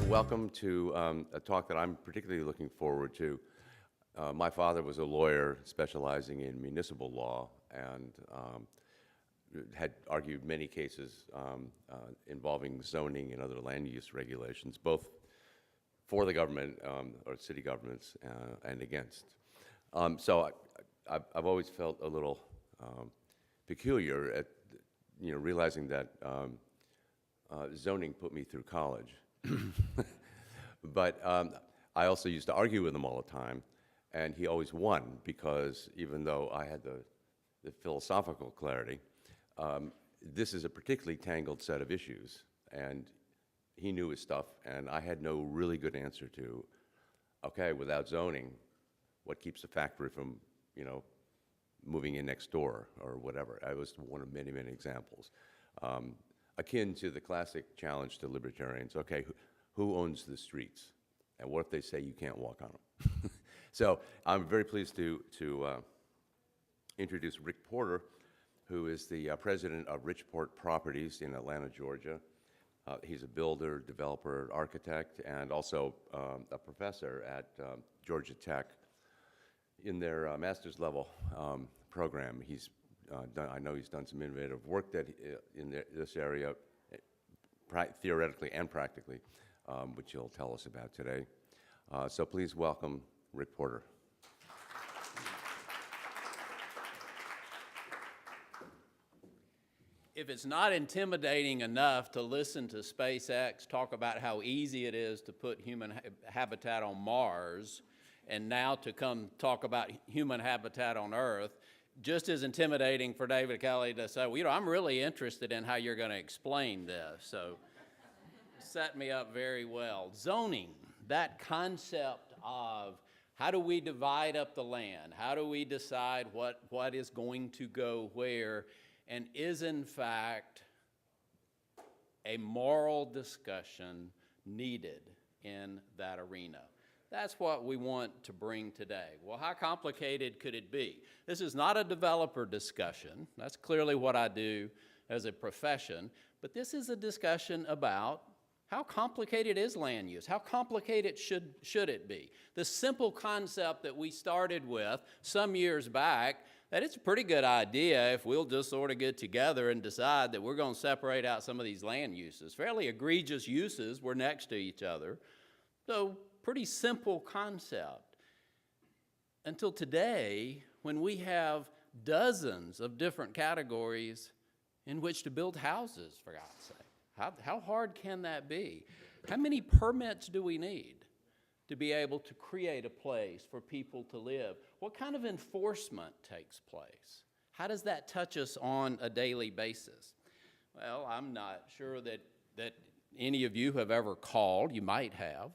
welcome to a talk that I'm particularly looking forward to. My father was a lawyer specializing in municipal law and had argued many cases involving zoning and other land use regulations, both for the government or city governments and against. So I've always felt a little peculiar at realizing that zoning put me through college. But I also used to argue with him all the time, and he always won because even though I had the philosophical clarity, this is a particularly tangled set of issues, and he knew his stuff, and I had no really good answer to, okay, without zoning, what keeps a factory from, moving in next door or whatever? I was one of many, many examples. Akin to the classic challenge to libertarians, okay, who owns the streets? And what if they say you can't walk on them? So I'm very pleased to introduce Rick Porter, who is the president of Richport Properties in Atlanta, Georgia. He's a builder, developer, architect, and also a professor at Georgia Tech. In their master's level program, I know he's done some innovative work in this area, theoretically and practically, which he'll tell us about today. So please welcome Rick Porter. If it's not intimidating enough to listen to SpaceX talk about how easy it is to put human habitat on Mars, and now to come talk about human habitat on Earth, just as intimidating for David Kelly to say, well, I'm really interested in how you're going to explain this. So set me up very well. Zoning, that concept of how do we divide up the land? How do we decide what is going to go where? And is in fact a moral discussion needed in that arena? That's what we want to bring today. Well, how complicated could it be? This is not a developer discussion. That's clearly what I do as a profession. But this is a discussion about how complicated is land use? How complicated should it be? The simple concept that we started with some years back, that it's a pretty good idea if we'll just sort of get together and decide that we're going to separate out some of these land uses. Fairly egregious uses were next to each other. So pretty simple concept. Until today, when we have dozens of different categories in which to build houses, for God's sake. How hard can that be? How many permits do we need to be able to create a place for people to live? What kind of enforcement takes place? How does that touch us on a daily basis? Well, I'm not sure that any of you have ever called. You might have.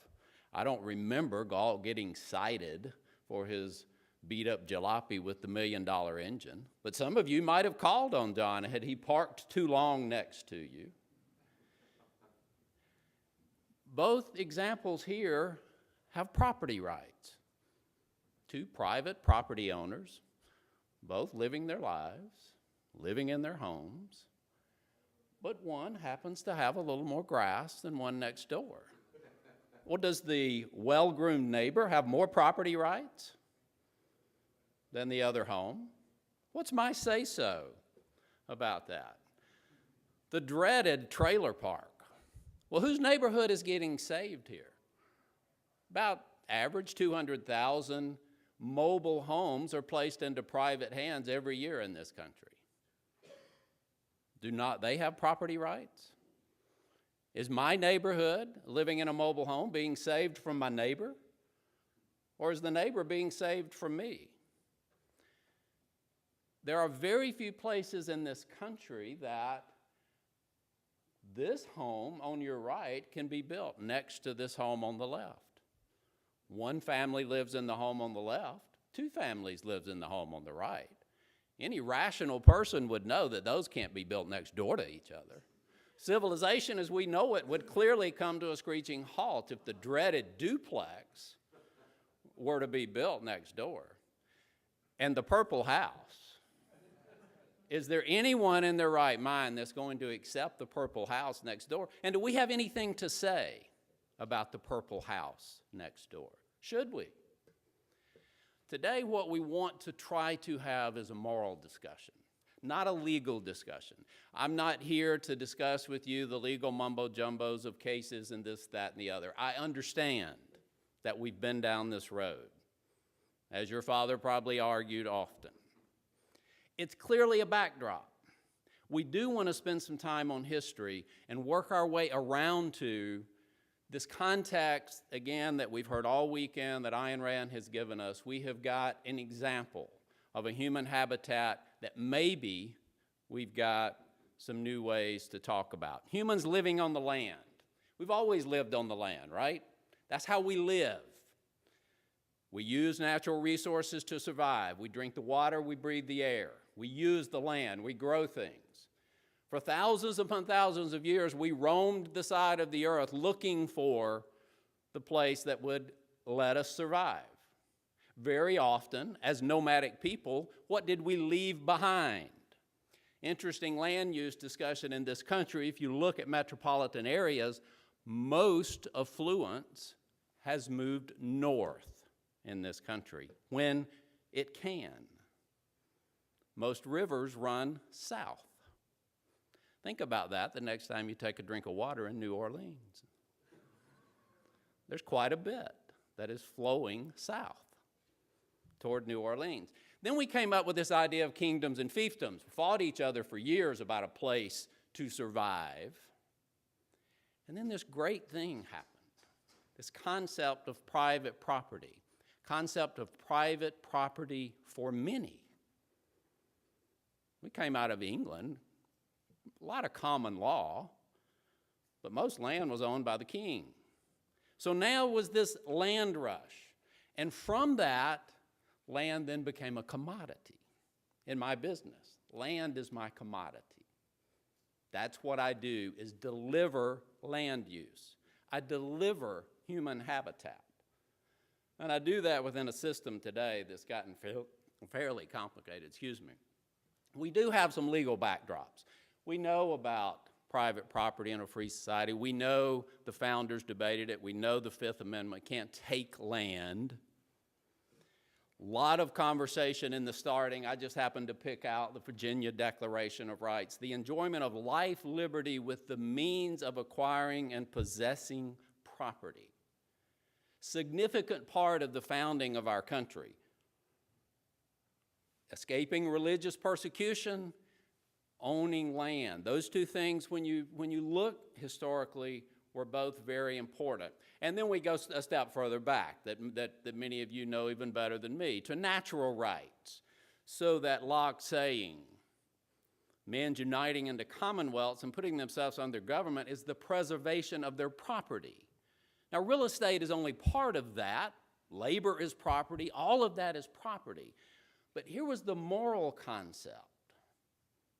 I don't remember Galt getting cited for his beat-up jalopy with the $1 million engine. But some of you might have called on John had he parked too long next to you. Both examples here have property rights. Two private property owners, both living their lives, living in their homes, but one happens to have a little more grass than one next door. Well, does the well-groomed neighbor have more property rights than the other home? What's my say-so about that? The dreaded trailer park. Well, whose neighborhood is getting saved here? About average 200,000 mobile homes are placed into private hands every year in this country. Do not they have property rights? Is my neighborhood living in a mobile home being saved from my neighbor? Or is the neighbor being saved from me? There are very few places in this country that this home on your right can be built next to this home on the left. One family lives in the home on the left. Two families live in the home on the right. Any rational person would know that those can't be built next door to each other. Civilization as we know it would clearly come to a screeching halt if the dreaded duplex were to be built next door. And the Purple House. Is there anyone in their right mind that's going to accept the Purple House next door? And do we have anything to say about the purple house next door? Should we? Today, what we want to try to have is a moral discussion, not a legal discussion. I'm not here to discuss with you the legal mumbo-jumbos of cases and this, that, and the other. I understand that we've been down this road, as your father probably argued often. It's clearly a backdrop. We do want to spend some time on history and work our way around to this context, again, that we've heard all weekend that Ayn Rand has given us. We have got an example of a human habitat that maybe we've got some new ways to talk about. Humans living on the land. We've always lived on the land, right? That's how we live. We use natural resources to survive. We drink the water, we breathe the air. We use the land, we grow things. For thousands upon thousands of years, we roamed the side of the earth looking for the place that would let us survive. Very often, as nomadic people, what did we leave behind? Interesting land use discussion in this country. If you look at metropolitan areas, most affluence has moved north in this country when it can. Most rivers run south. Think about that the next time you take a drink of water in New Orleans. There's quite a bit that is flowing south toward New Orleans. Then we came up with this idea of kingdoms and fiefdoms. We fought each other for years about a place to survive. And then this great thing happened, this concept of private property, concept of private property for many. We came out of England, a lot of common law, but most land was owned by the king. So now was this land rush. And from that, land then became a commodity in my business. Land is my commodity. That's what I do, is deliver land use. I deliver human habitat. And I do that within a system today that's gotten fairly complicated, excuse me. We do have some legal backdrops. We know about private property in a free society. We know the founders debated it. We know the Fifth Amendment can't take land. A lot of conversation in the starting. I just happened to pick out the Virginia Declaration of Rights. The enjoyment of life, liberty with the means of acquiring and possessing property. Significant part of the founding of our country. Escaping religious persecution, owning land. Those two things, when you look historically, were both very important. And then we go a step further back that many of you know even better than me, to natural rights. So that Locke saying, men uniting into commonwealths and putting themselves under government is the preservation of their property. Now, real estate is only part of that. Labor is property. All of that is property. But here was the moral concept.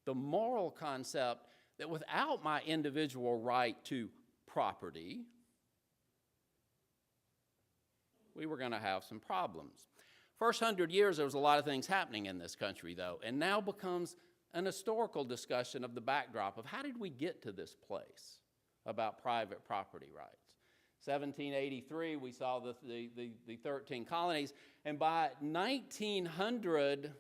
The moral concept that without my individual right to property, we were going to have some problems. First 100 years, there was a lot of things happening in this country, though, and now becomes an historical discussion of the backdrop of how did we get to this place about private property rights. 1783, we saw the 13 colonies, and by 1900,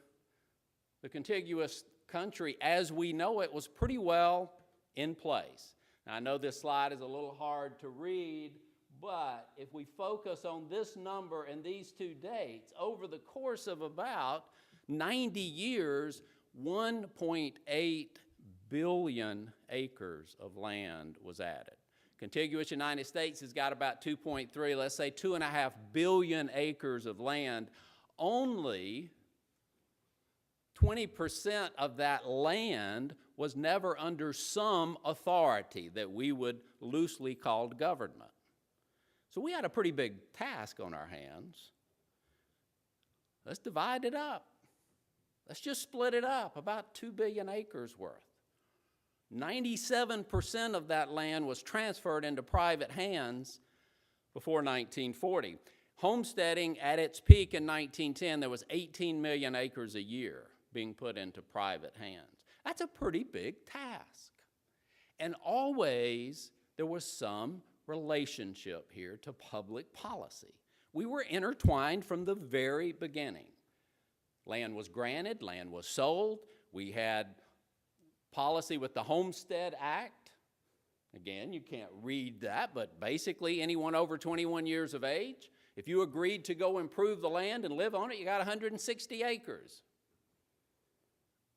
the contiguous country as we know it was pretty well in place. Now, I know this slide is a little hard to read, but if we focus on this number and these two dates, over the course of about 90 years, 1.8 billion acres of land was added. Contiguous United States has got about 2.3, let's say 2.5 billion acres of land. Only 20% of that land was never under some authority that we would loosely call government. So we had a pretty big task on our hands. Let's divide it up. Let's just split it up, about 2 billion acres worth. 97% of that land was transferred into private hands before 1940. Homesteading at its peak in 1910, there was 18 million acres a year being put into private hands. That's a pretty big task. And always there was some relationship here to public policy. We were intertwined from the very beginning. Land was granted, land was sold. We had policy with the Homestead Act. Again, you can't read that, but basically anyone over 21 years of age, if you agreed to go improve the land and live on it, you got 160 acres.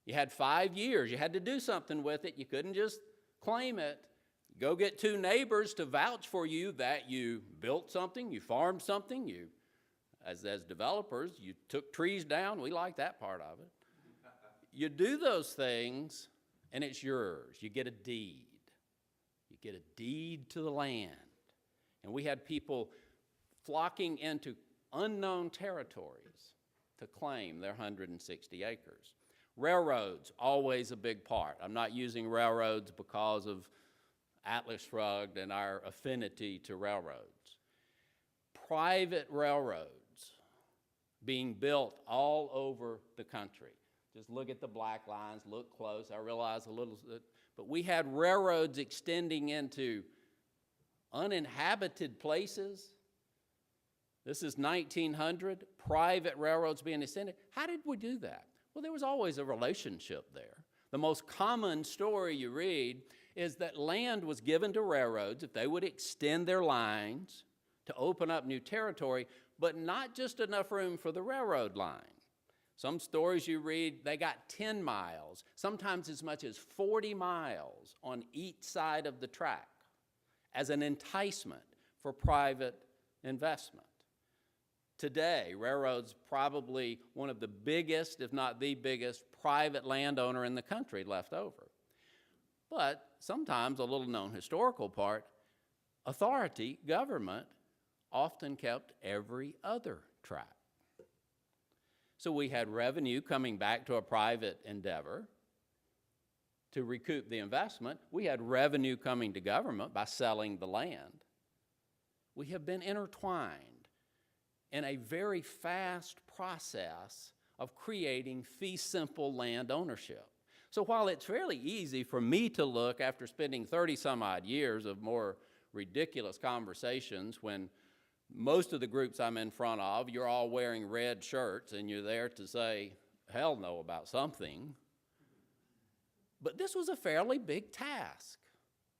You had 5 years. You had to do something with it. You couldn't just claim it. Go get 2 neighbors to vouch for you that you built something, you farmed something, you, as developers, you took trees down. We like that part of it. You do those things, and it's yours. You get a deed. You get a deed to the land. And we had people flocking into unknown territories to claim their 160 acres. Railroads, always a big part. I'm not using railroads because of Atlas Shrugged and our affinity to railroads. Private railroads being built all over the country. Just look at the black lines, look close. I realize a little, but we had railroads extending into uninhabited places. This is 1900, private railroads being extended. How did we do that? Well, there was always a relationship there. The most common story you read is that land was given to railroads if they would extend their lines to open up new territory, but not just enough room for the railroad line. Some stories you read, they got 10 miles, sometimes as much as 40 miles on each side of the track as an enticement for private investment. Today, railroads probably one of the biggest, if not the biggest, private landowner in the country left over. But sometimes a little known historical part, authority, government, often kept every other track. So we had revenue coming back to a private endeavor to recoup the investment. We had revenue coming to government by selling the land. We have been intertwined in a very fast process of creating fee simple land ownership. So while it's fairly easy for me to look after spending 30 some odd years of more ridiculous conversations when most of the groups I'm in front of, you're all wearing red shirts and you're there to say, hell no about something. But this was a fairly big task.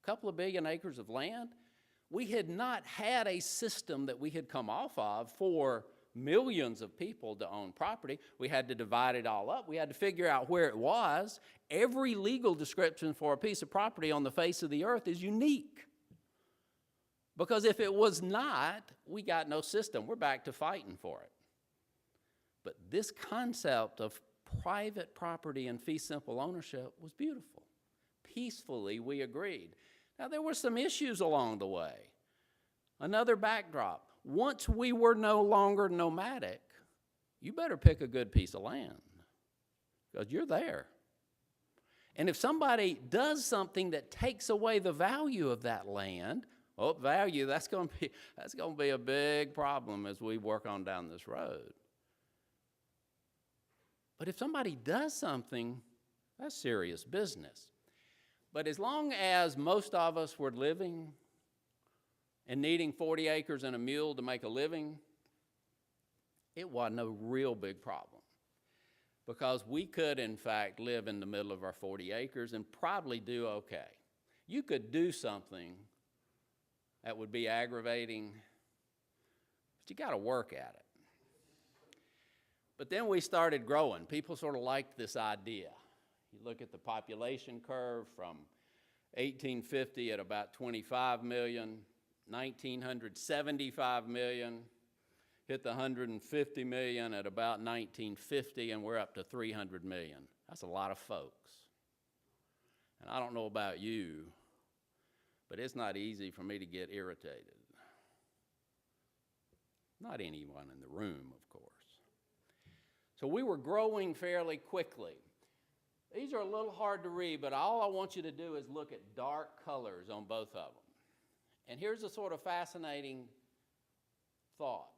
A couple of billion acres of land. We had not had a system that we had come off of for millions of people to own property. We had to divide it all up. We had to figure out where it was. Every legal description for a piece of property on the face of the earth is unique. Because if it was not, we got no system. We're back to fighting for it. But this concept of private property and fee simple ownership was beautiful. Peacefully, we agreed. Now, there were some issues along the way. Another backdrop. Once we were no longer nomadic, you better pick a good piece of land because you're there. And if somebody does something that takes away the value of that land, value, that's going to be a big problem as we work on down this road. But if somebody does something, that's serious business. But as long as most of us were living and needing 40 acres and a mule to make a living, it wasn't a real big problem. Because we could, in fact, live in the middle of our 40 acres and probably do okay. You could do something that would be aggravating, but you got to work at it. But then we started growing. People sort of liked this idea. You look at the population curve from 1850 at about 25 million, 1900, 75 million, hit the 150 million at about 1950, and we're up to 300 million. That's a lot of folks. And I don't know about you, but it's not easy for me to get irritated. Not anyone in the room, of course. So we were growing fairly quickly. These are a little hard to read, but all I want you to do is look at dark colors on both of them. And here's a sort of fascinating thought.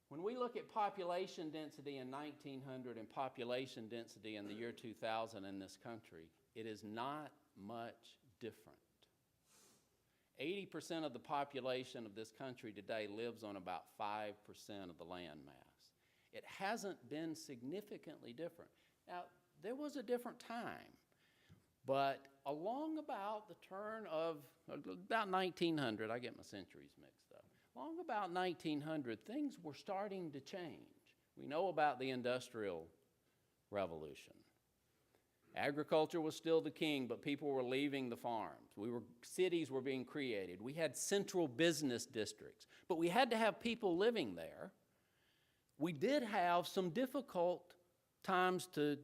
When we look at population density in 1900 and population density in the year 2000 in this country, it is not much different. 80% of the population of this country today lives on about 5% of the land mass. It hasn't been significantly different. Now, there was a different time, but along about the turn of, about 1900, I get my centuries mixed up, along about 1900, things were starting to change. We know about the Industrial Revolution. Agriculture was still the king, but people were leaving the farms. Cities were being created. We had central business districts, but we had to have people living there. We did have some difficult times to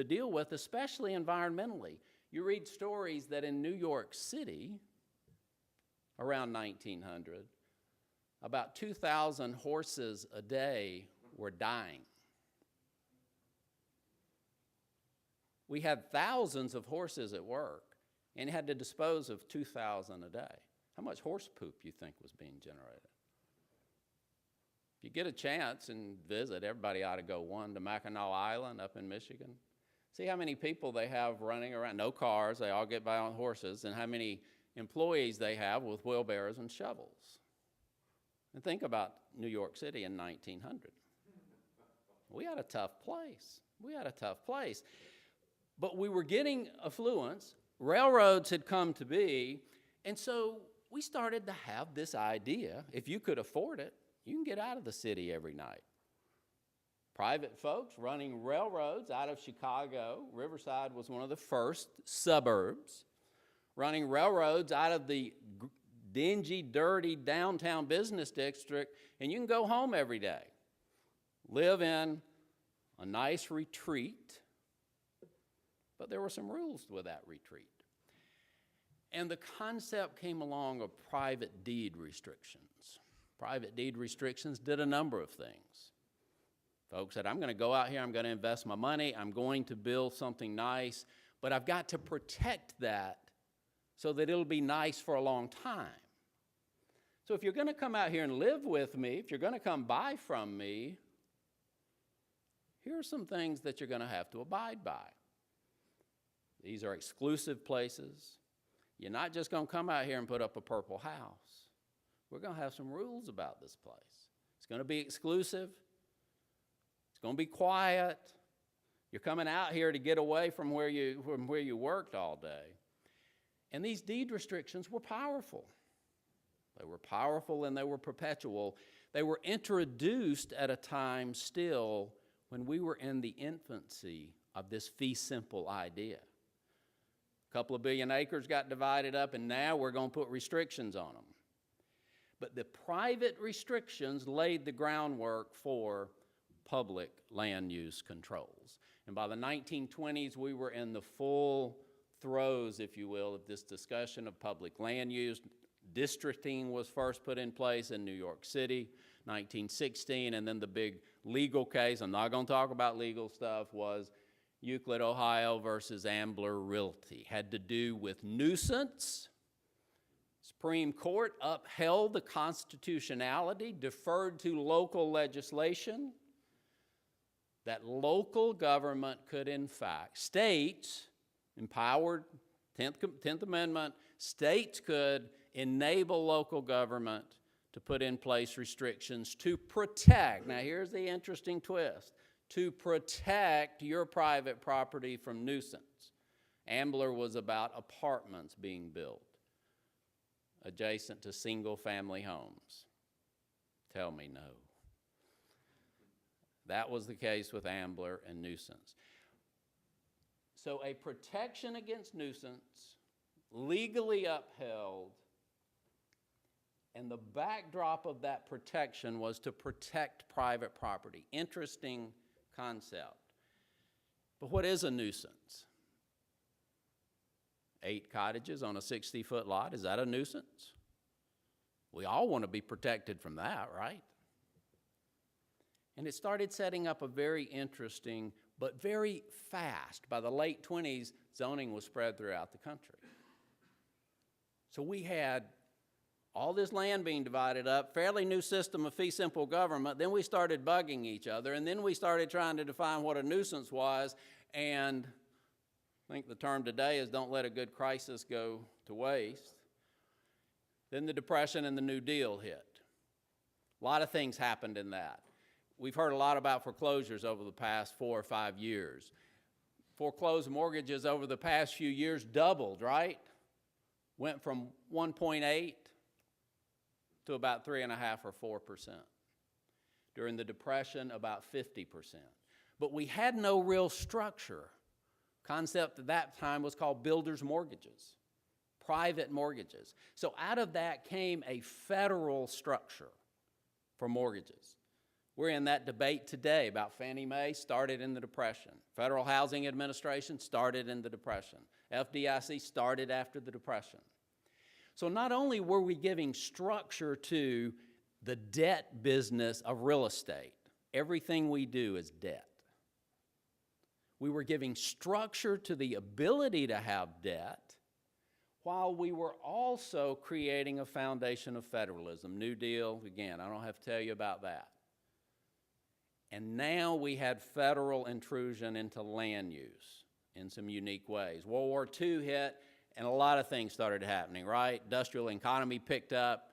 deal with, especially environmentally. You read stories that in New York City, around 1900, about 2,000 horses a day were dying. We had thousands of horses at work and had to dispose of 2,000 a day. How much horse poop you think was being generated? If you get a chance and visit, everybody ought to go one to Mackinac Island up in Michigan. See how many people they have running around, no cars, they all get by on horses, and how many employees they have with wheelbarrows and shovels. And think about New York City in 1900. We had a tough place. We had a tough place. But we were getting affluence, railroads had come to be, and so we started to have this idea, if you could afford it, you can get out of the city every night. Private folks running railroads out of Chicago. Riverside was one of the first suburbs, running railroads out of the dingy, dirty downtown business district, and you can go home every day. Live in a nice retreat. But there were some rules with that retreat. And the concept came along of private deed restrictions. Private deed restrictions did a number of things. Folks said, I'm going to go out here, I'm going to invest my money, I'm going to build something nice, but I've got to protect that so that it'll be nice for a long time. So if you're going to come out here and live with me, if you're going to come buy from me, here are some things that you're going to have to abide by. These are exclusive places. You're not just going to come out here and put up a purple house. We're going to have some rules about this place. It's going to be exclusive. It's going to be quiet. You're coming out here to get away from where you worked all day. And these deed restrictions were powerful. They were powerful and they were perpetual. They were introduced at a time still when we were in the infancy of this fee simple idea. A couple of billion acres got divided up, and now we're going to put restrictions on them. But the private restrictions laid the groundwork for public land use controls. And by the 1920s, we were in the full throes, if you will, of this discussion of public land use. Districting was first put in place in New York City, 1916, and then the big legal case, I'm not going to talk about legal stuff, was Euclid, Ohio versus Ambler Realty. Had to do with nuisance. Supreme Court upheld the constitutionality, deferred to local legislation, that local government could in fact, states, empowered, 10th Amendment, states could enable local government to put in place restrictions to protect, now here's the interesting twist, to protect your private property from nuisance. Ambler was about apartments being built adjacent to single-family homes. Tell me no. That was the case with Ambler and nuisance. So a protection against nuisance, legally upheld, and the backdrop of that protection was to protect private property. Interesting concept. But what is a nuisance? 8 cottages on a 60-foot lot, is that a nuisance? We all want to be protected from that, right? And it started setting up a very interesting, but very fast. By the late 20s, zoning was spread throughout the country. So we had all this land being divided up, fairly new system of fee simple government, then we started bugging each other, and then we started trying to define what a nuisance was, and I think the term today is don't let a good crisis go to waste. Then the Depression and the New Deal hit. A lot of things happened in that. We've heard a lot about foreclosures over the past 4 or 5 years. Foreclosed mortgages over the past few years doubled, right? Went from 1.8 to about 3.5 or 4%. During the Depression, about 50%. But we had no real structure. Concept at that time was called builder's mortgages, private mortgages. So out of that came a federal structure for mortgages. We're in that debate today about Fannie Mae, started in the Depression. Federal Housing Administration started in the Depression. FDIC started after the Depression. So not only were we giving structure to the debt business of real estate, everything we do is debt. We were giving structure to the ability to have debt, while we were also creating a foundation of federalism. New Deal, again, I don't have to tell you about that. And now we had federal intrusion into land use in some unique ways. World War II hit, and a lot of things started happening, right? Industrial economy picked up,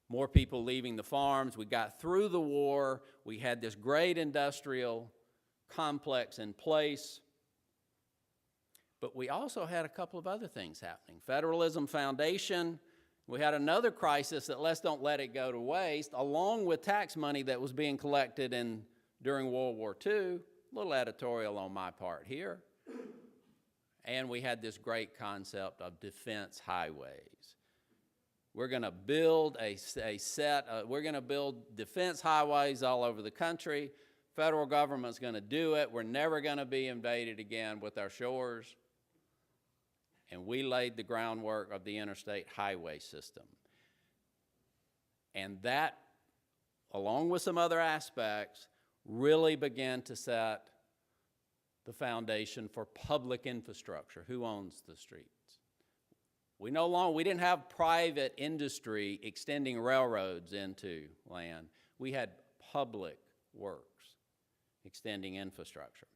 more people leaving the farms. We got through the war. We had this great industrial complex in place. But we also had a couple of other things happening. Federalism foundation, we had another crisis that let's don't let it go to waste, along with tax money that was being collected during World War II. A little editorial on my part here. And we had this great concept of defense highways. We're going to build we're going to build defense highways all over the country. Federal government's going to do it. We're never going to be invaded again with our shores. And we laid the groundwork of the interstate highway system. And that, along with some other aspects, really began to set the foundation for public infrastructure. Who owns the streets? We didn't have private industry extending railroads into land. We had public works extending infrastructure.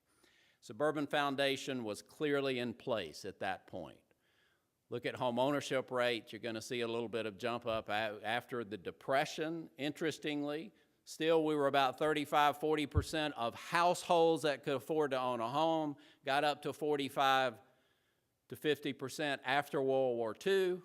Suburban foundation was clearly in place at that point. Look at home ownership rates. You're going to see a little bit of jump up after the Depression. Interestingly, still we were about 35–40% of households that could afford to own a home, got up to 45 to 50% after World War II.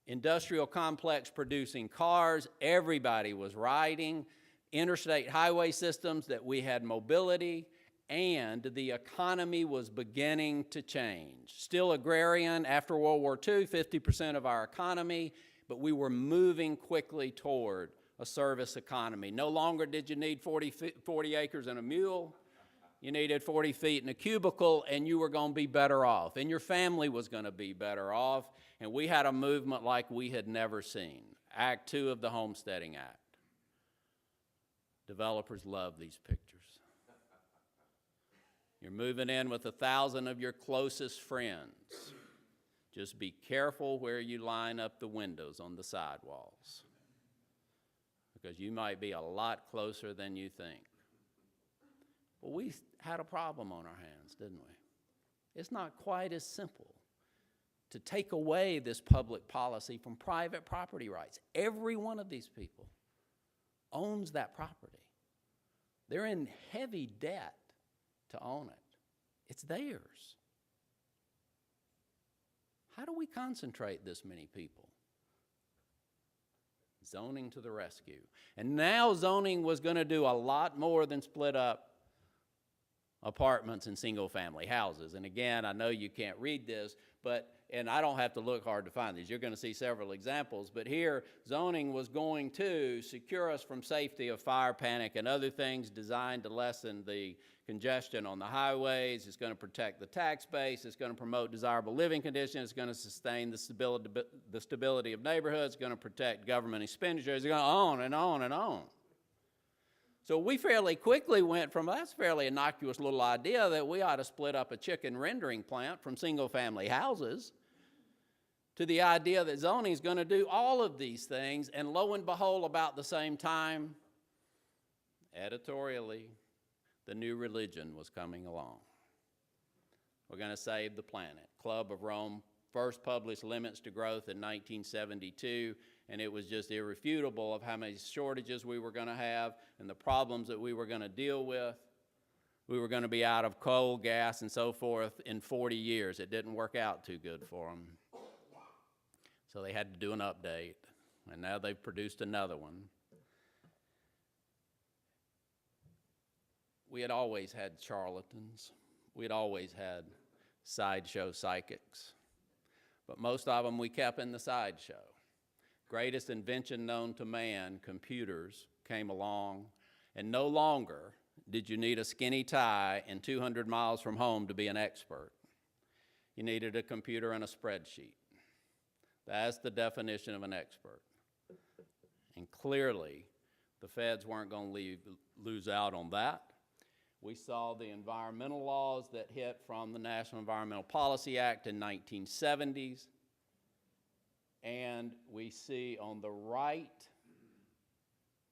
Industrial complex producing cars, everybody was riding. Interstate highway systems that we had mobility, and the economy was beginning to change. Still agrarian after World War II, 50% of our economy, but we were moving quickly toward a service economy. No longer did you need 40 acres and a mule. You needed 40 feet in a cubicle, and you were going to be better off, and your family was going to be better off, and we had a movement like we had never seen. Act 2 of the Homesteading Act. Developers love these pictures. You're moving in with 1,000 of your closest friends. Just be careful where you line up the windows on the sidewalls, because you might be a lot closer than you think. Well, we had a problem on our hands, didn't we? It's not quite as simple to take away this public policy from private property rights. Every one of these people owns that property. They're in heavy debt to own it. It's theirs. How do we concentrate this many people? Zoning to the rescue. And now zoning was going to do a lot more than split up apartments and single-family houses. And again, I know you can't read this, and I don't have to look hard to find these. You're going to see several examples. But here, zoning was going to secure us from safety of fire, panic, and other things designed to lessen the congestion on the highways. It's going to protect the tax base. It's going to promote desirable living conditions. It's going to sustain the stability of neighborhoods. It's going to protect government expenditures. It's going to on and on and on. So we fairly quickly went from that's a fairly innocuous little idea that we ought to split up a chicken rendering plant from single-family houses to the idea that zoning is going to do all of these things, and lo and behold, about the same time, editorially, the new religion was coming along. We're going to save the planet. Club of Rome first published limits to growth in 1972, and it was just irrefutable of how many shortages we were going to have and the problems that we were going to deal with. We were going to be out of coal, gas, and so forth in 40 years. It didn't work out too good for them. So they had to do an update, and now they've produced another one. We had always had charlatans. We had always had sideshow psychics. But most of them we kept in the sideshow. Greatest invention known to man, computers, came along, and no longer did you need a skinny tie and 200 miles from home to be an expert. You needed a computer and a spreadsheet. That's the definition of an expert. And clearly, the feds weren't going to lose out on that. We saw the environmental laws that hit from the National Environmental Policy Act in 1970s. And we see on the right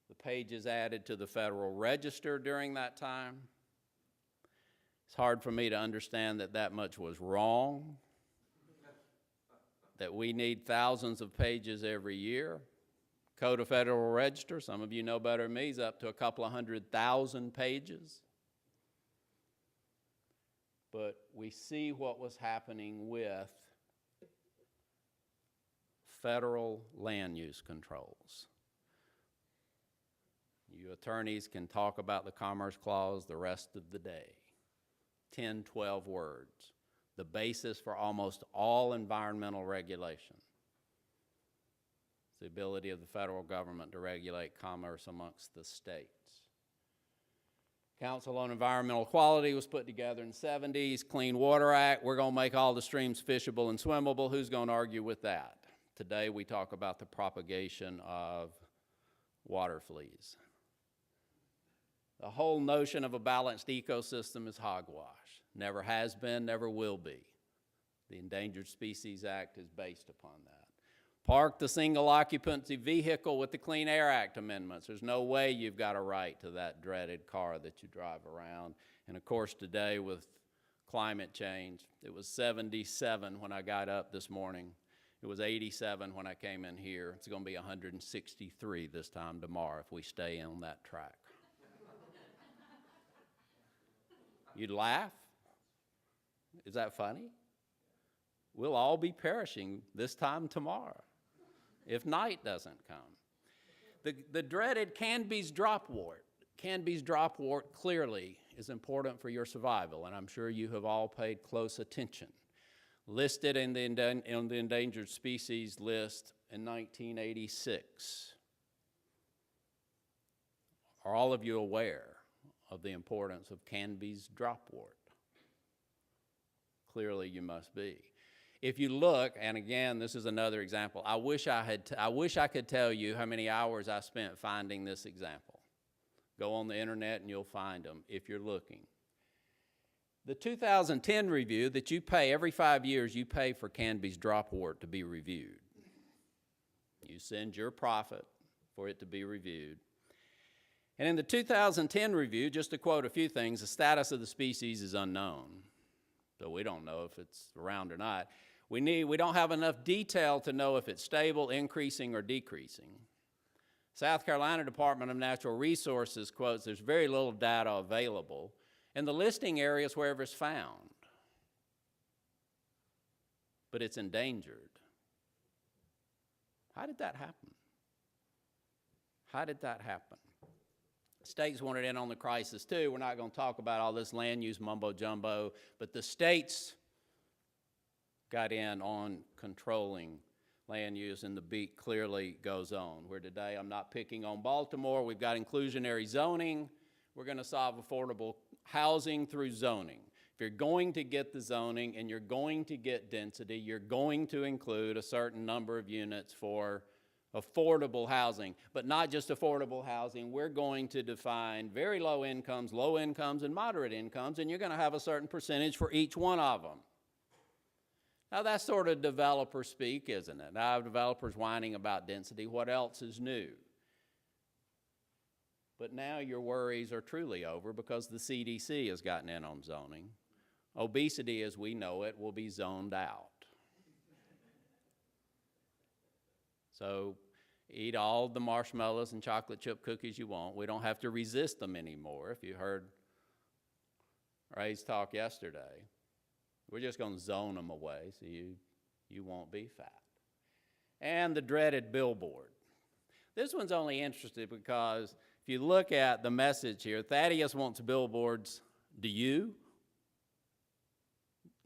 the pages added to the Federal Register during that time. It's hard for me to understand that that much was wrong, that we need thousands of pages every year. Code of Federal Register, some of you know better than me, is up to a couple of 100,000 pages. But we see what was happening with federal land use controls. You attorneys can talk about the Commerce Clause the rest of the day. 10, 12 words. The basis for almost all environmental regulation. It's the ability of the federal government to regulate commerce amongst the states. Council on Environmental Quality was put together in the 70s. Clean Water Act, we're going to make all the streams fishable and swimmable. Who's going to argue with that? Today we talk about the propagation of water fleas. The whole notion of a balanced ecosystem is hogwash. Never has been, never will be. The Endangered Species Act is based upon that. Park the single occupancy vehicle with the Clean Air Act amendments. There's no way you've got a right to that dreaded car that you drive around. And of course today with climate change, it was 77 when I got up this morning. It was 87 when I came in here. It's going to be 163 this time tomorrow if we stay on that track. You'd laugh? Is that funny? We'll all be perishing this time tomorrow if night doesn't come. The dreaded Canby's dropwort. Canby's dropwort clearly is important for your survival, and I'm sure you have all paid close attention. Listed in the endangered species list in 1986. Are all of you aware of the importance of Canby's dropwort? Clearly you must be. If you look, and again, this is another example. I wish I could tell you how many hours I spent finding this example. Go on the internet and you'll find them if you're looking. The 2010 review that you pay every 5 years, you pay for Canby's dropwort to be reviewed. You send your profit for it to be reviewed. And in the 2010 review, just to quote a few things, the status of the species is unknown. So we don't know if it's around or not. We don't have enough detail to know if it's stable, increasing, or decreasing. South Carolina Department of Natural Resources quotes, there's very little data available, and the listing areas wherever it's found. But it's endangered. How did that happen? How did that happen? States wanted in on the crisis too. We're not going to talk about all this land use mumbo jumbo, but the states got in on controlling land use, and the beat clearly goes on. Where today, I'm not picking on Baltimore, we've got inclusionary zoning. We're going to solve affordable housing through zoning. If you're going to get the zoning and you're going to get density, you're going to include a certain number of units for affordable housing, but not just affordable housing. We're going to define very low incomes, and moderate incomes, and you're going to have a certain percentage for each one of them. Now that's sort of developer speak, isn't it? Now developers whining about density. What else is new? But now your worries are truly over because the CDC has gotten in on zoning. Obesity as we know it will be zoned out. So eat all the marshmallows and chocolate chip cookies you want. We don't have to resist them anymore. If you heard Ray's talk yesterday, we're just going to zone them away so you won't be fat. And the dreaded billboard. This one's only interesting because if you look at the message here, Thaddeus wants billboards. Do you?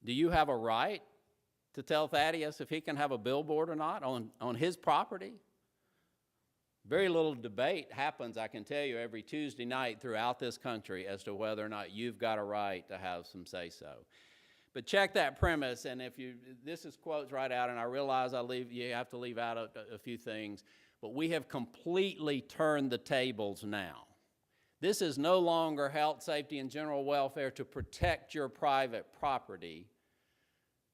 Do you have a right to tell Thaddeus if he can have a billboard or not on his property? Very little debate happens, I can tell you, every Tuesday night throughout this country as to whether or not you've got a right to have some say-so. But check that premise, and this is quotes right out, and I realize you have to leave out a few things, but we have completely turned the tables now. This is no longer health, safety, and general welfare to protect your private property.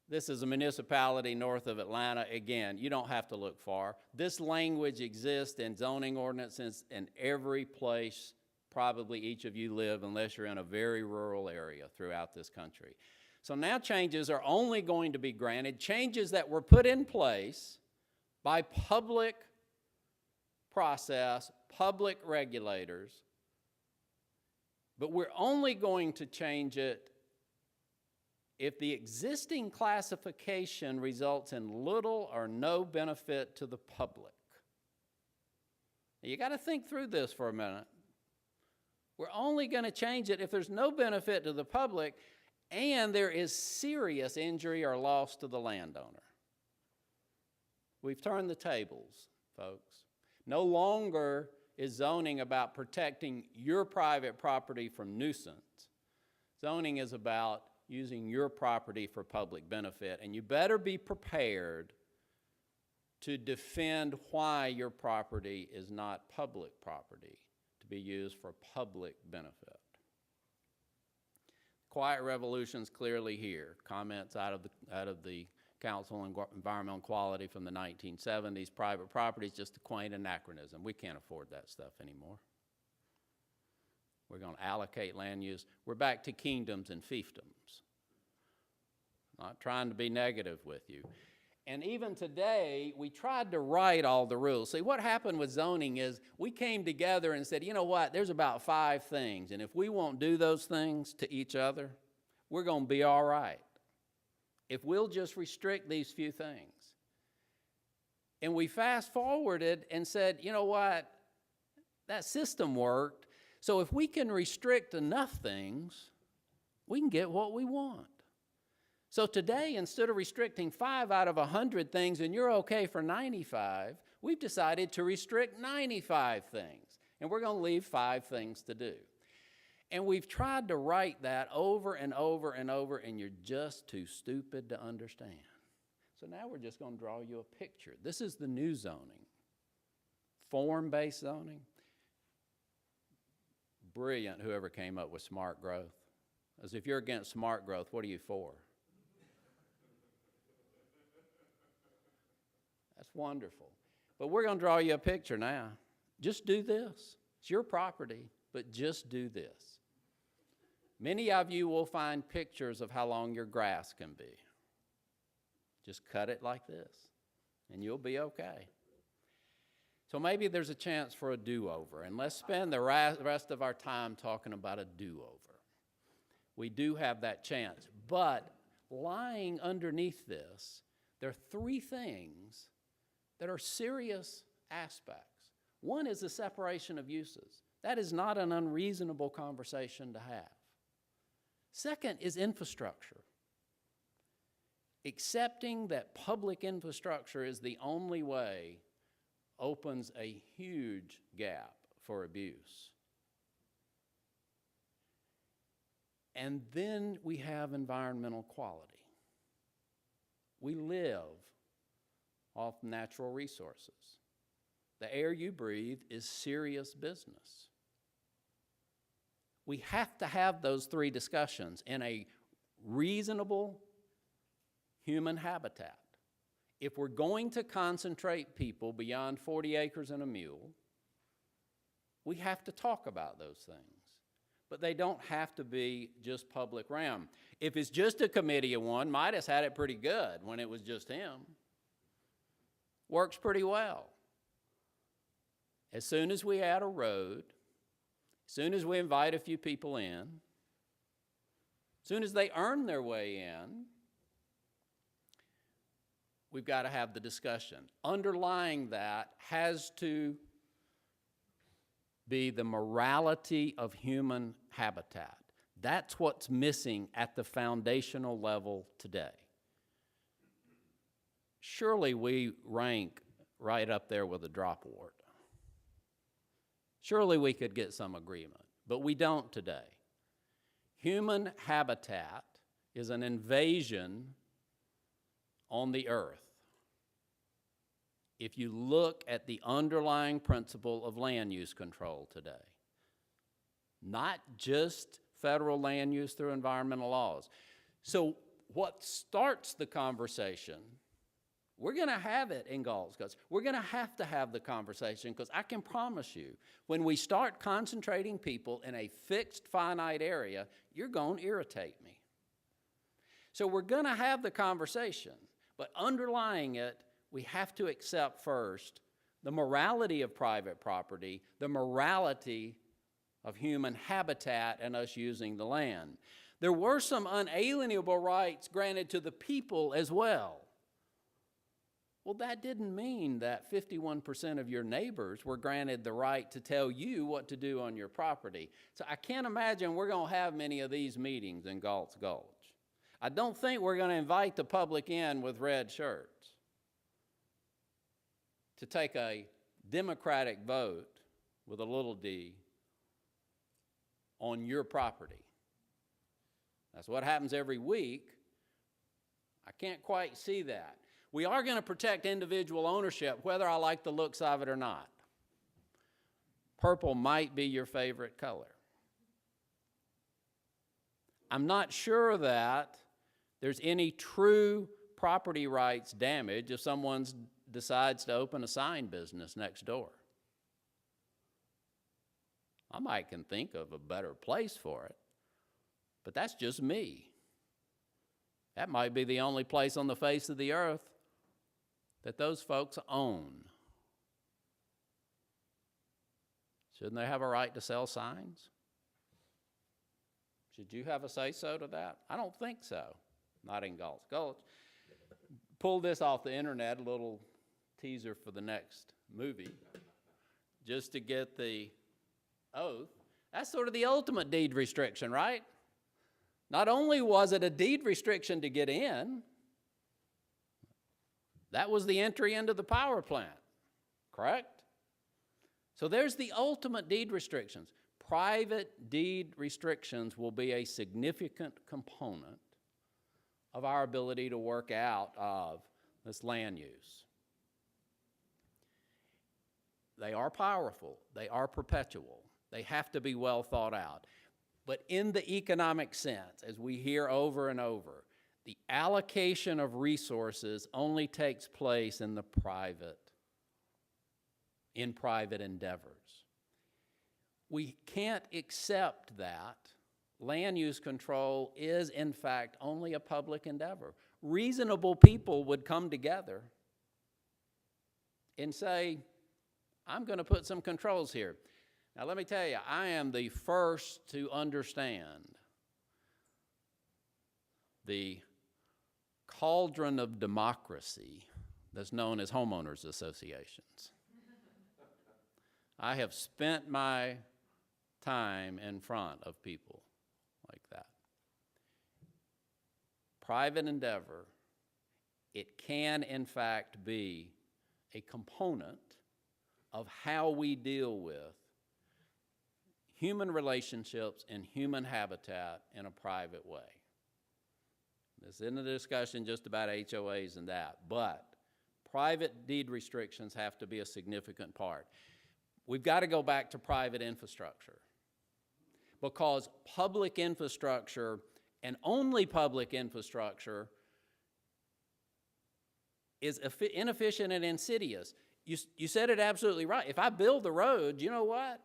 This is a municipality north of Atlanta. Again, you don't have to look far. This language exists in zoning ordinances in every place probably each of you live, unless you're in a very rural area throughout this country. So now changes are only going to be granted, changes that were put in place by public process, public regulators, but we're only going to change it if the existing classification results in little or no benefit to the public. Now, you got to think through this for a minute. We're only going to change it if there's no benefit to the public and there is serious injury or loss to the landowner. We've turned the tables, folks. No longer is zoning about protecting your private property from nuisance. Zoning is about using your property for public benefit, and you better be prepared to defend why your property is not public property to be used for public benefit. Quiet revolution's clearly here. Comments out of the Council on Environmental Quality from the 1970s. Private property is just a quaint anachronism. We can't afford that stuff anymore. We're going to allocate land use. We're back to kingdoms and fiefdoms. Not trying to be negative with you. And even today, we tried to write all the rules. See, what happened with zoning is we came together and said, you know what, there's about 5 things, and if we won't do those things to each other, we're going to be all right. If we'll just restrict these few things. And we fast forwarded and said, you know what, that system worked, so if we can restrict enough things, we can get what we want. So today, instead of restricting 5 out of 100 things and you're okay for 95, we've decided to restrict 95 things. And we're going to leave 5 things to do. And we've tried to write that over and over and over, and you're just too stupid to understand. So now we're just going to draw you a picture. This is the new zoning. Form-based zoning. Brilliant, whoever came up with smart growth. As if you're against smart growth, what are you for? That's wonderful. But we're going to draw you a picture now. Just do this. It's your property, but just do this. Many of you will find pictures of how long your grass can be. Just cut it like this, and you'll be okay. So maybe there's a chance for a do-over, and let's spend the rest of our time talking about a do-over. We do have that chance, but lying underneath this, there are 3 things that are serious aspects. One is the separation of uses. That is not an unreasonable conversation to have. Second is infrastructure. Accepting that public infrastructure is the only way opens a huge gap for abuse. And then we have environmental quality. We live off natural resources. The air you breathe is serious business. We have to have those 3 discussions in a reasonable human habitat. If we're going to concentrate people beyond 40 acres and a mule, we have to talk about those things. But they don't have to be just public realm. If it's just a committee of one, Midas had it pretty good when it was just him. works pretty well. As soon as we add a road, as soon as we invite a few people in, as soon as they earn their way in, we've got to have the discussion. Underlying that has to be the morality of human habitat. That's what's missing at the foundational level today. Surely we rank right up there with a drop award. Surely we could get some agreement, but we don't today. Human habitat is an invasion on the earth. If you look at the underlying principle of land use control today, not just federal land use through environmental laws. So what starts the conversation, we're going to have it in Galt. We're going to have the conversation, because I can promise you, when we start concentrating people in a fixed, finite area, you're going to irritate me. So we're going to have the conversation, but underlying it, we have to accept first the morality of private property, the morality of human habitat and us using the land. There were some unalienable rights granted to the people as well. Well, that didn't mean that 51% of your neighbors were granted the right to tell you what to do on your property. So I can't imagine we're going to have many of these meetings in Galt's Gulch. I don't think we're going to invite the public in with red shirts to take a democratic vote with a little d on your property. That's what happens every week. I can't quite see that. We are going to protect individual ownership, whether I like the looks of it or not. Purple might be your favorite color. I'm not sure that there's any true property rights damage if someone decides to open a sign business next door. I might can think of a better place for it, but that's just me. That might be the only place on the face of the earth that those folks own. Shouldn't they have a right to sell signs? Should you have a say-so to that? I don't think so. Not in Galt's Gulch. Pull this off the internet, a little teaser for the next movie, just to get the oath. That's sort of the ultimate deed restriction, right? Not only was it a deed restriction to get in, that was the entry into the power plant, correct? So there's the ultimate deed restrictions. Private deed restrictions will be a significant component of our ability to work out of this land use. They are powerful. They are perpetual. They have to be well thought out. But in the economic sense, as we hear over and over, the allocation of resources only takes place in private endeavors. We can't accept that land use control is, in fact, only a public endeavor. Reasonable people would come together and say, I'm going to put some controls here. Now, let me tell you, I am the first to understand the cauldron of democracy that's known as homeowners associations. I have spent my time in front of people like that. Private endeavor, it can in fact be a component of how we deal with human relationships and human habitat in a private way. This isn't a discussion just about HOAs and that, but private deed restrictions have to be a significant part. We've got to go back to private infrastructure, because public infrastructure, and only public infrastructure, is inefficient and insidious. You said it absolutely right. If I build the road, you know what?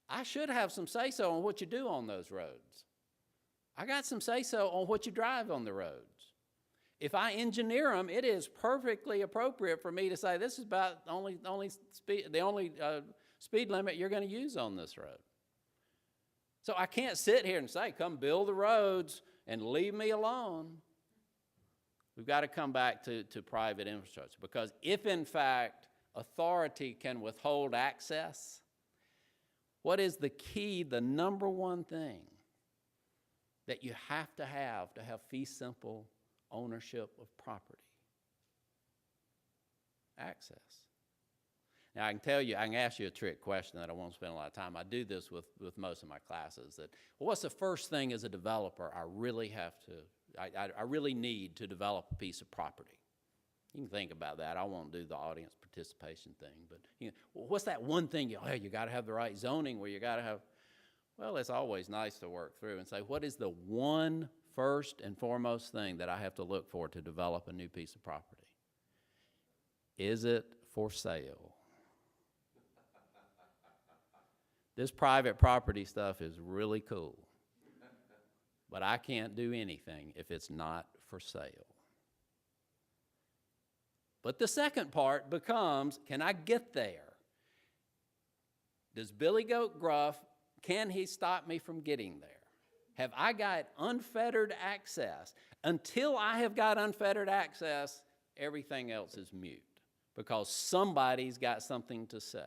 I should have some say-so on what you do on those roads. I got some say-so on what you drive on the roads. If I engineer them, it is perfectly appropriate for me to say this is about the only speed limit you're going to use on this road. So I can't sit here and say, come build the roads and leave me alone. We've got to come back to private infrastructure, because if in fact authority can withhold access, what is the key, the number one thing that you have to have fee simple ownership of property? Access. Now, I can tell you, I can ask you a trick question that I won't spend a lot of time. I do this with most of my classes. That, well, what's the first thing as a developer I really have to, I really need to develop a piece of property? You can think about that. I won't do the audience participation thing, but well, what's that one thing you got to have the right zoning, where you got to have, well, it's always nice to work through and say, what is the one first and foremost thing that I have to look for to develop a new piece of property? Is it for sale? This private property stuff is really cool, but I can't do anything if it's not for sale. But the second part becomes, can I get there? Does Billy Goat Gruff, can he stop me from getting there? Have I got unfettered access? Until I have got unfettered access, everything else is mute, because somebody's got something to say.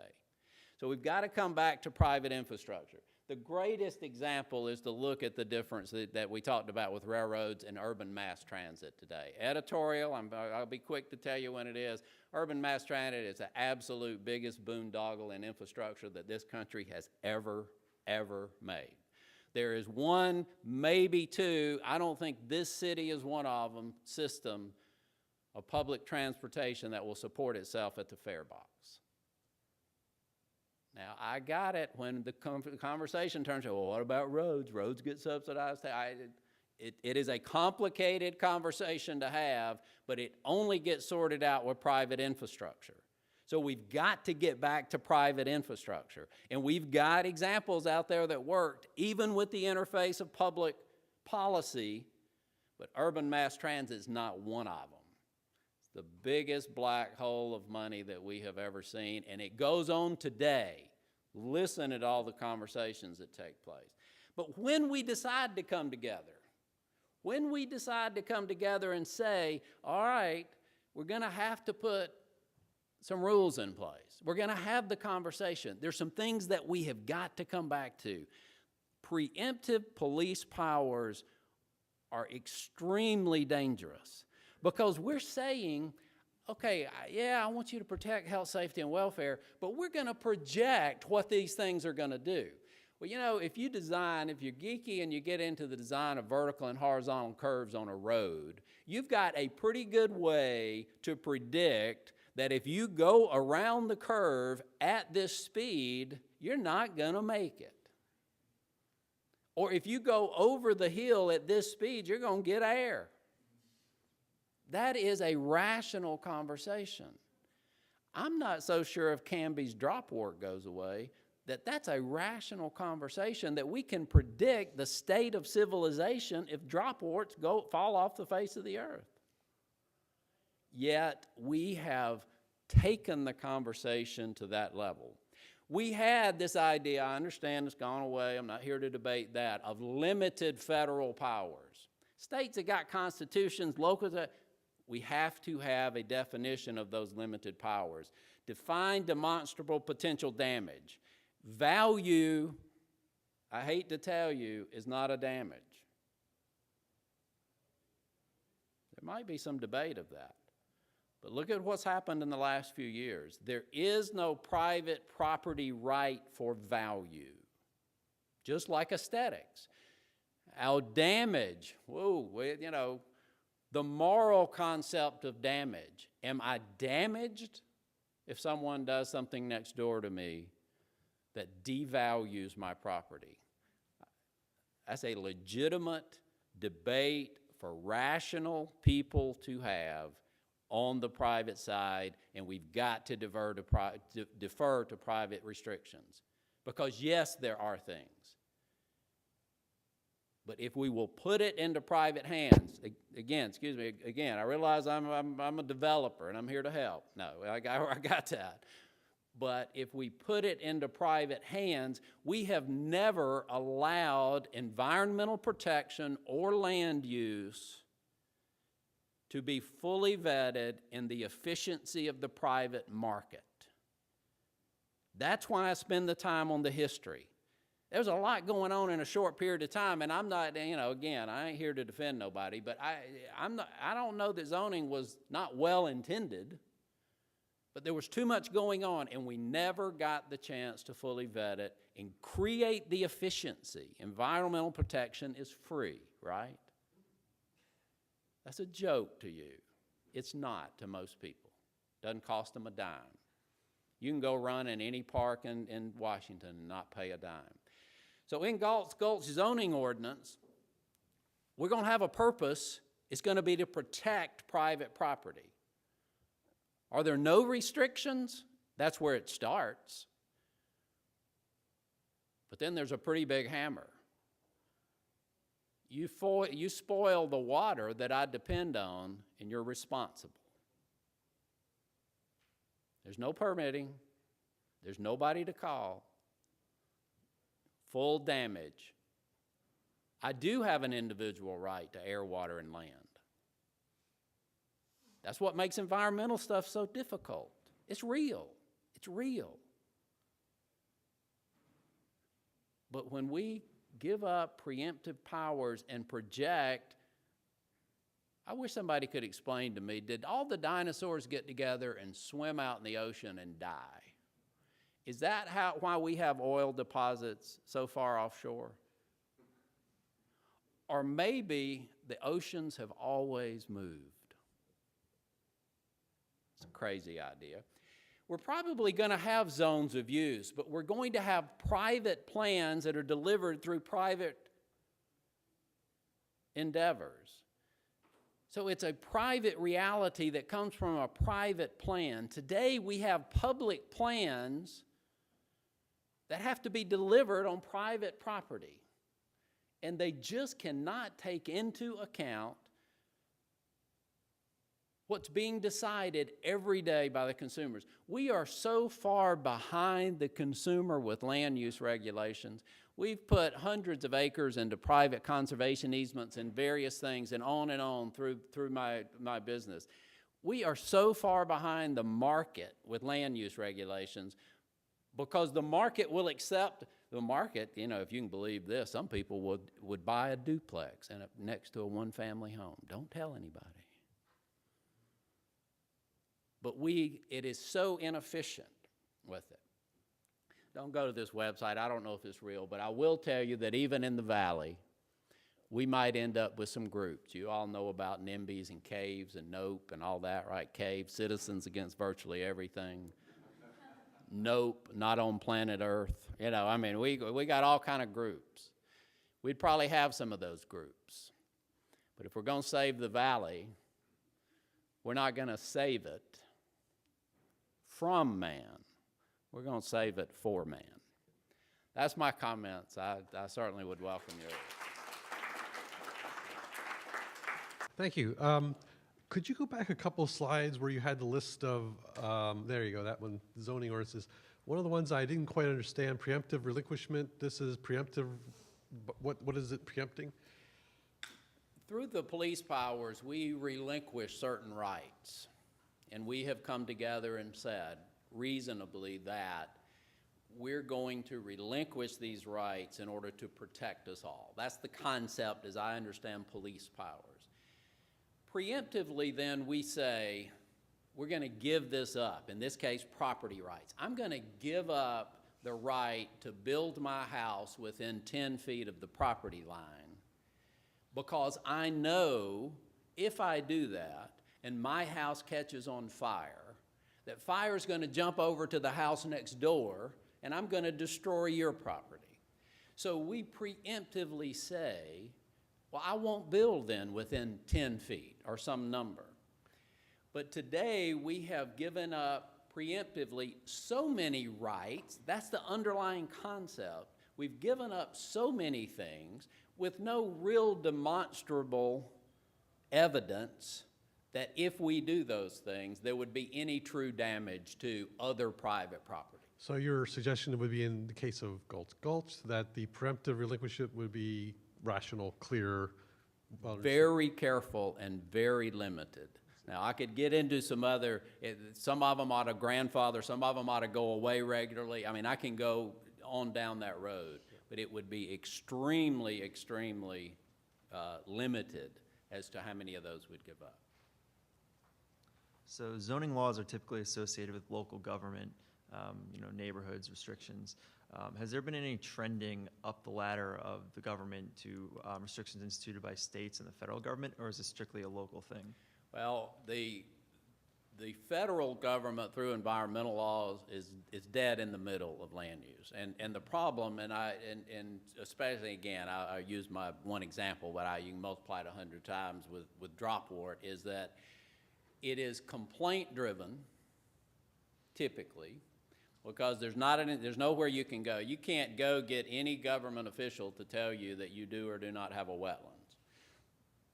So we've got to come back to private infrastructure. The greatest example is to look at the difference that we talked about with railroads and urban mass transit today. Editorial, I'll be quick to tell you when it is. Urban mass transit is the absolute biggest boondoggle in infrastructure that this country has ever made. There is one, maybe two, I don't think this city is one of them, system of public transportation that will support itself at the fare box. Now, I got it when the conversation turns to, well, what about roads? Roads get subsidized. It is a complicated conversation to have, but it only gets sorted out with private infrastructure. So we've got to get back to private infrastructure. And we've got examples out there that worked, even with the interface of public policy, but urban mass transit is not one of them. The biggest black hole of money that we have ever seen, and it goes on today. Listen at all the conversations that take place. But when we decide to come together, and say, all right, we're going to have to put some rules in place. We're going to have the conversation. There's some things that we have got to come back to. Preemptive police powers are extremely dangerous, because we're saying, okay, yeah, I want you to protect health, safety, and welfare, but we're going to project what these things are going to do. Well, you know, if you're geeky and you get into the design of vertical and horizontal curves on a road, you've got a pretty good way to predict that if you go around the curve at this speed, you're not going to make it. Or if you go over the hill at this speed, you're going to get air. That is a rational conversation. I'm not so sure if Canby's drop work goes away, that's a rational conversation, that we can predict the state of civilization if drop warts fall off the face of the earth. Yet we have taken the conversation to that level. We had this idea, I understand it's gone away, I'm not here to debate that, of limited federal powers. States that got constitutions, locals, we have to have a definition of those limited powers. Define demonstrable potential damage. Value, I hate to tell you, is not a damage. There might be some debate of that. But look at what's happened in the last few years. There is no private property right for value, just like aesthetics. Our damage, the moral concept of damage. Am I damaged if someone does something next door to me that devalues my property? That's a legitimate debate for rational people to have on the private side, and we've got to defer to private restrictions. Because yes, there are things But if we will put it into private hands, again, I realize I'm a developer and I'm here to help. No, I got that. But if we put it into private hands, we have never allowed environmental protection or land use to be fully vetted in the efficiency of the private market. That's why I spend the time on the history. There's a lot going on in a short period of time, and I'm not, again, I ain't here to defend nobody, but I don't know that zoning was not well intended, but there was too much going on, and we never got the chance to fully vet it and create the efficiency. Environmental protection is free, right? That's a joke to you. It's not to most people. Doesn't cost them a dime. You can go run in any park in Washington and not pay a dime. So in Gulch zoning ordinance, we're going to have a purpose. It's going to be to protect private property. Are there no restrictions? That's where it starts. But then there's a pretty big hammer. You spoil the water that I depend on, and you're responsible. There's no permitting. There's nobody to call. Full damage. I do have an individual right to air, water, and land. That's what makes environmental stuff so difficult. It's real. It's real. But when we give up preemptive powers and project, I wish somebody could explain to me, did all the dinosaurs get together and swim out in the ocean and die? Is that why we have oil deposits so far offshore? Or maybe the oceans have always moved. It's a crazy idea. We're probably going to have zones of use, but we're going to have private plans that are delivered through private endeavors. So it's a private reality that comes from a private plan. Today we have public plans that have to be delivered on private property. And they just cannot take into account what's being decided every day by the consumers. We are so far behind the consumer with land use regulations. We've put hundreds of acres into private conservation easements and various things and on through my business. We are so far behind the market with land use regulations because the market will accept, the market, if you can believe this, some people would buy a duplex and next to a one-family home. Don't tell anybody. But it is so inefficient with it. Don't go to this website. I don't know if it's real, but I will tell you that even in the valley, we might end up with some groups. You all know about NIMBYs and caves and NOPE and all that, right? CAVE, Citizens Against Virtually Everything. NOPE, Not on Planet Earth. We got all kind of groups. We'd probably have some of those groups. But if we're going to save the valley, we're not going to save it from man. We're going to save it for man. That's my comments. I certainly would welcome yours. Thank you. Could you go back a couple slides where you had the list of, there you go, that one, zoning ordinances. One of the ones I didn't quite understand, preemptive relinquishment. This is preemptive, what is it preempting? Through the police powers, we relinquish certain rights. And we have come together and said, reasonably, that we're going to relinquish these rights in order to protect us all. That's the concept, as I understand police powers. Preemptively, then, we say, we're going to give this up, in this case, property rights. I'm going to give up the right to build my house within 10 feet of the property line because I know if I do that and my house catches on fire, that fire is going to jump over to the house next door and I'm going to destroy your property. So we preemptively say, well, I won't build then within 10 feet or some number. But today we have given up preemptively so many rights. That's the underlying concept. We've given up so many things. with no real demonstrable evidence that if we do those things, there would be any true damage to other private property. So your suggestion would be in the case of Gulch, that the preemptive relinquishment would be rational, clear, well understood. Very careful and very limited. Now, I could get into some other, some of them ought to grandfather, some of them ought to go away regularly. I mean, I can go on down that road, but it would be extremely, extremely limited as to how many of those we'd give up. So zoning laws are typically associated with local government, neighborhoods, restrictions. Has there been any trending up the ladder of the government to restrictions instituted by states and the federal government, or is this strictly a local thing? Well, the federal government through environmental laws is dead in the middle of land use. And the problem, and especially again, I use my one example, but you can multiply it 100 times with drop wart, is that it is complaint driven, typically, because there's nowhere you can go. You can't go get any government official to tell you that you do or do not have a wetlands.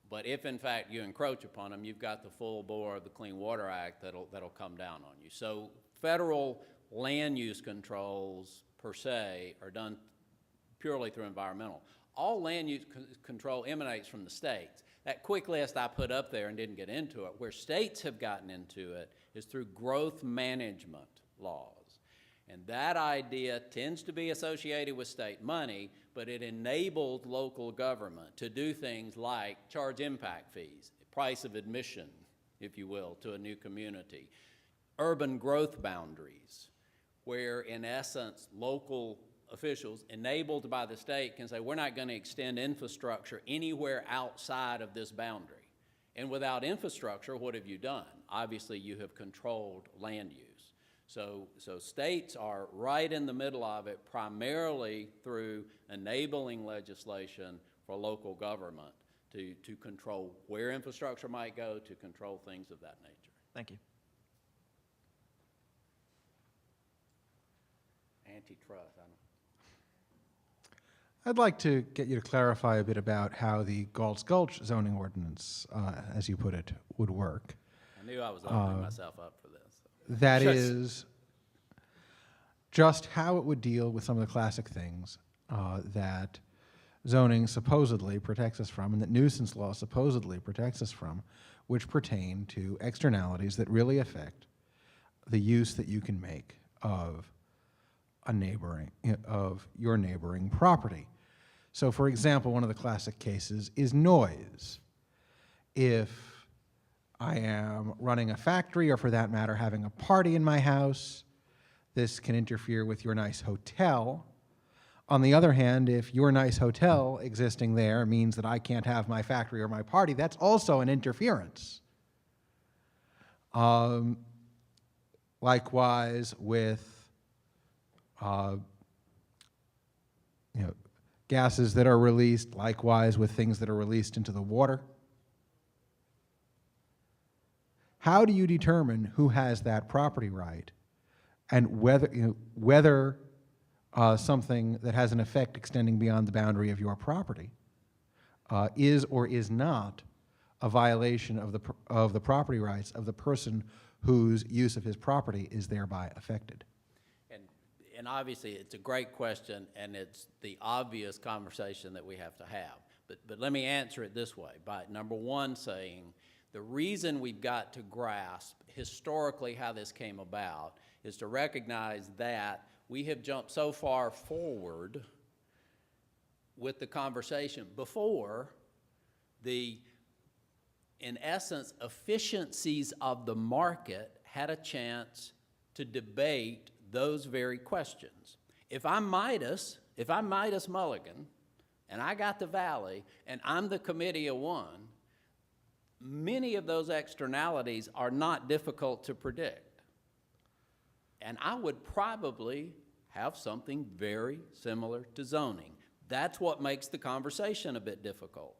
But if in fact you encroach upon them, you've got the full bore of the Clean Water Act that'll come down on you. So federal land use controls per se are done purely through environmental. All land use control emanates from the states. That quick list I put up there and didn't get into it, where states have gotten into it is through growth management laws. And that idea tends to be associated with state money, but it enabled local government to do things like charge impact fees, price of admission, if you will, to a new community, urban growth boundaries, where in essence local officials enabled by the state can say, we're not going to extend infrastructure anywhere outside of this boundary. And without infrastructure, what have you done? Obviously, you have controlled land use. So states are right in the middle of it, primarily through enabling legislation for local government to control where infrastructure might go, to control things of that nature. Thank you. Antitrust, I don't. I'd like to get you to clarify a bit about how the Galt's Gulch zoning ordinance, as you put it, would work. I knew I was opening myself up for this. That is just how it would deal with some of the classic things that zoning supposedly protects us from and that nuisance law supposedly protects us from, which pertain to externalities that really affect the use that you can make of your neighboring property. So for example, one of the classic cases is noise. If I am running a factory, or for that matter, having a party in my house, this can interfere with your nice hotel. On the other hand, if your nice hotel existing there means that I can't have my factory or my party, that's also an interference. Likewise with gases that are released, likewise with things that are released into the water. How do you determine who has that property right, and whether something that has an effect extending beyond the boundary of your property is or is not a violation of the property rights of the person whose use of his property is thereby affected? And obviously, it's a great question, and it's the obvious conversation that we have to have. But let me answer it this way, by number one saying, the reason we've got to grasp historically how this came about is to recognize that we have jumped so far forward with the conversation before the, in essence, efficiencies of the market had a chance to debate those very questions. If I'm Midas Mulligan, and I got the valley, and I'm the committee of one, many of those externalities are not difficult to predict. And I would probably have something very similar to zoning. That's what makes the conversation a bit difficult.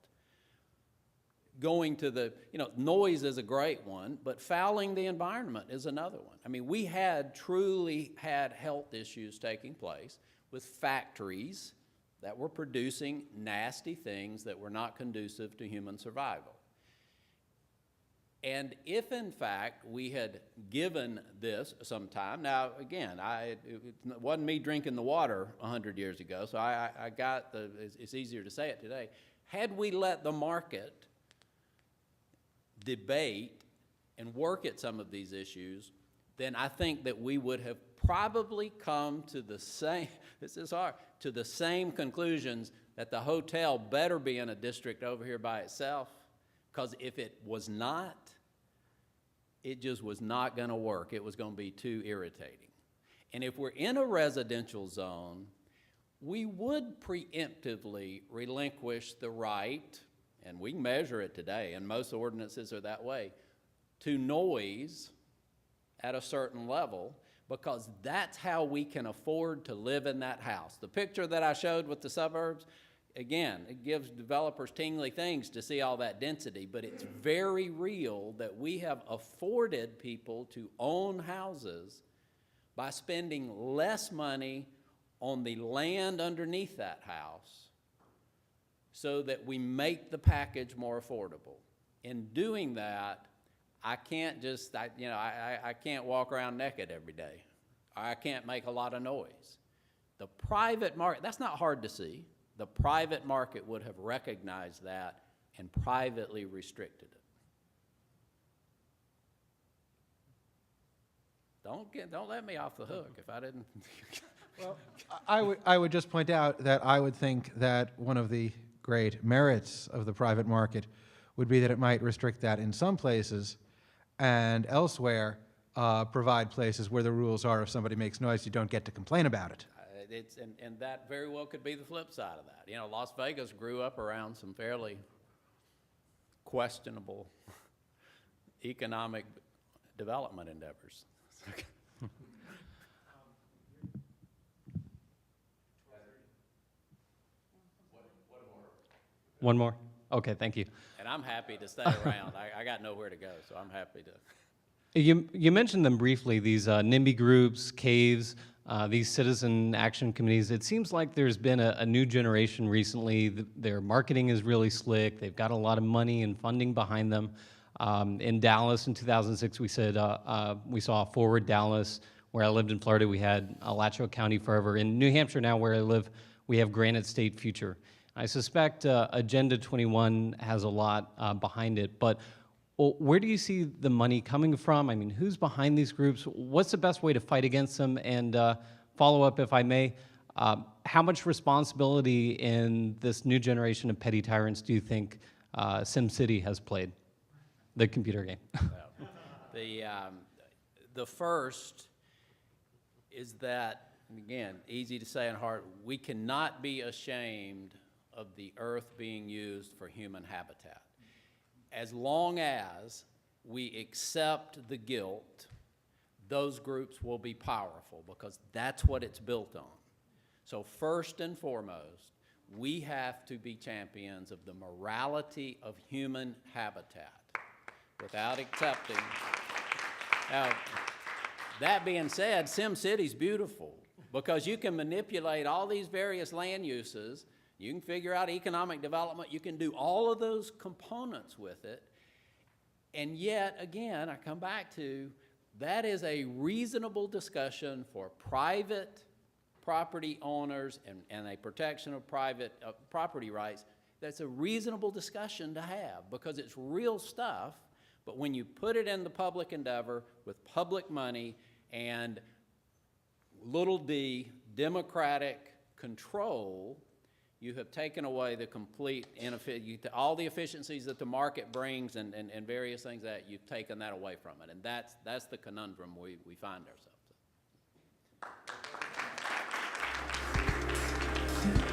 Going to the, noise is a great one, but fouling the environment is another one. I mean, we truly had health issues taking place with factories that were producing nasty things that were not conducive to human survival. And if, in fact, we had given this some time, now, again, it wasn't me drinking the water 100 years ago, so I got it's easier to say it today. Had we let the market debate and work at some of these issues, then I think that we would have probably come to the same, this is hard, to the same conclusions that the hotel better be in a district over here by itself, because if it was not, it just was not going to work. It was going to be too irritating. And if we're in a residential zone, we would preemptively relinquish the right, and we can measure it today, and most ordinances are that way, to noise at a certain level, because that's how we can afford to live in that house. The picture that I showed with the suburbs, again, it gives developers tingly things to see all that density, but it's very real that we have afforded people to own houses by spending less money on the land underneath that house so that we make the package more affordable. In doing that, I can't just, I can't walk around naked every day. I can't make a lot of noise. The private market, that's not hard to see. The private market would have recognized that and privately restricted it. Don't let me off the hook if I didn't. Well, I would just point out that I would think that one of the great merits of the private market would be that it might restrict that in some places, and elsewhere provide places where the rules are if somebody makes noise, you don't get to complain about it. And that very well could be the flip side of that. You know, Las Vegas grew up around some fairly questionable economic development endeavors. One more? Okay, thank you. And I'm happy to stay around. I got nowhere to go, so I'm happy to. You mentioned them briefly, these NIMBY groups, caves, these citizen action committees. It seems like there's been a new generation recently. Their marketing is really slick. They've got a lot of money and funding behind them. In Dallas in 2006, we saw Forward Dallas. Where I lived in Florida, we had Alachua County Forever. In New Hampshire now, where I live, we have Granite State Future. I suspect Agenda 21 has a lot behind it, but where do you see the money coming from? I mean, who's behind these groups? What's the best way to fight against them? And follow up, if I may, how much responsibility in this new generation of petty tyrants do you think SimCity has played, the computer game? The first is that, again, easy to say and hard, we cannot be ashamed of the earth being used for human habitat. As long as we accept the guilt, those groups will be powerful because that's what it's built on. So first and foremost, we have to be champions of the morality of human habitat without accepting. Now, that being said, SimCity's beautiful because you can manipulate all these various land uses. You can figure out economic development. You can do all of those components with it. And yet, again, I come back to that is a reasonable discussion for private property owners and a protection of private property rights. That's a reasonable discussion to have because it's real stuff. But when you put it in the public endeavor with public money and little d, democratic control, you have taken away the complete, all the efficiencies that the market brings and various things that you've taken that away from it. And that's the conundrum we find ourselves in.